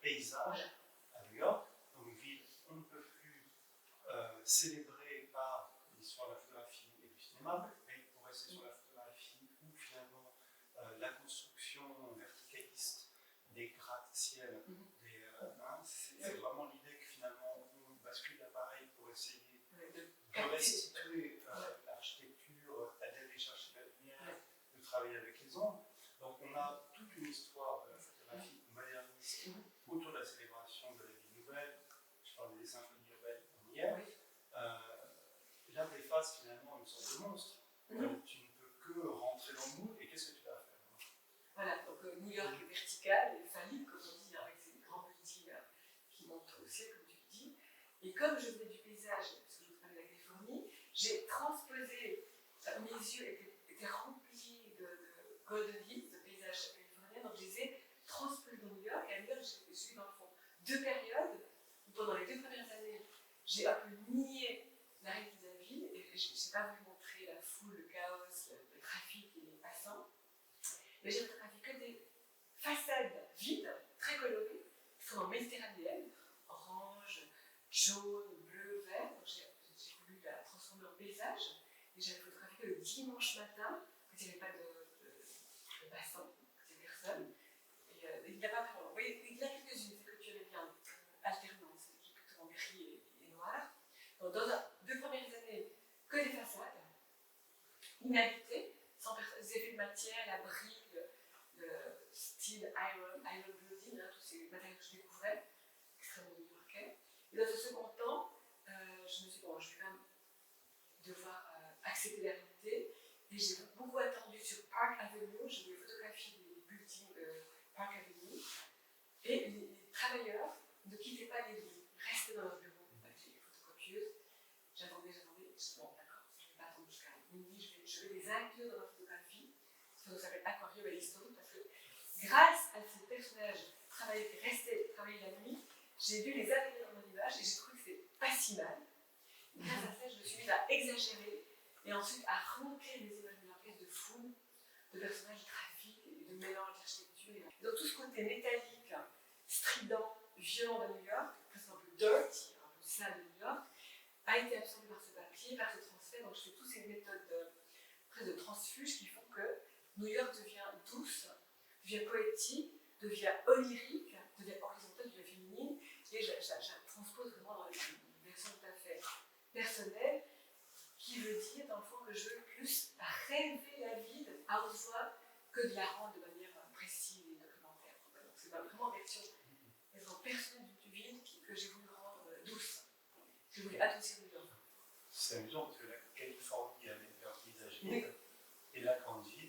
paysage à New York, donc une ville on ne peut plus célébrer par l'histoire de la photographie et du cinéma, mais pour rester sur la photographie, où finalement la construction verticaliste des gratte-ciel, c'est vraiment l'idée que finalement on bascule l'appareil pour essayer de restituer l'architecture, d'aller chercher la lumière, de travailler avec les ombres. Donc on a toute une histoire de la photographie moderniste autour de la célébration de la vie nouvelle. Je parle des symphonies urbaines hier. Là, tu es face finalement à une sorte de monstre. Tu ne peux que rentrer dans le moule, et qu'est-ce que tu vas faire? Voilà, donc New York est vertical et phallique, comme on dit, avec ces grands buildings qui montent au ciel, comme tu le dis. Et comme je venais du paysage, parce que je vous parlais de la Californie, j'ai transposé, mes yeux étaient remplis de Golden Hills, de paysages californiens, donc je les ai transposés dans New York. Et à New York, j'ai suivi dans le fond 2 périodes où pendant les 2 premières années, j'ai un peu nié la réalité de la ville et je n'ai pas voulu montrer la foule, le chaos, le trafic et les passants. Mais j'ai photographié que des façades vides, très colorées, qui sont en méditerranéenne, orange, jaune, bleu, vert. Donc j'ai voulu la transformer en paysage. Et j'avais photographié que le dimanche matin, quand il n'y avait pas de passants, quand il n'y avait personne. Et il n'y a pas vraiment. Oui, il y en a quelques-unes, c'est que tu avais bien alternance, qui est plutôt en gris et noir. Donc dans les 2 premières années, que des façades, inhabitées, sans effets de matière, la brique, le style iron building, tous ces matériaux que je découvrais, extrêmement new-yorkais. Et dans ce second temps, je me suis dit, bon, je vais quand même devoir accepter la réalité. Et j'ai beaucoup attendu sur Park Avenue, je voulais photographier les buildings de Park Avenue. Et les travailleurs ne quittaient pas les lieux, ils restaient dans leur bureau avec les photocopieuses. J'attendais, je me suis dit, bon, d'accord, je ne vais pas attendre jusqu'à minuit, je vais les inclure dans ma photographie. Ça s'appelle Aquarium et l'historique, parce que grâce à ces personnages qui restaient travailler la nuit, j'ai dû les intégrer dans mon image et j'ai trouvé que c'était pas si mal. Et grâce à ça, je me suis mise à exagérer et ensuite à remonter les images new-yorkaises de foule, de personnages de trafic et de mélange d'architecture. Donc tout ce côté métallique, strident, violent de New York, presque un peu dirty, un peu sale de New York, a été absorbé par ce papier, par ce transfert. Donc je fais toutes ces méthodes de transfuge qui font que New York devient douce, devient poétique, devient onirique, devient horizontale, devient féminine, et je transpose vraiment dans une version tout à fait personnelle, qui veut dire, dans le fond, que je veux plus rêver la ville à haute voix que de la rendre de manière précise et documentaire. Donc c'est vraiment une version personnelle du ville que j'ai voulu rendre douce. J'ai voulu adoucir New York. C'est amusant parce que la Californie a une paysager et la grande ville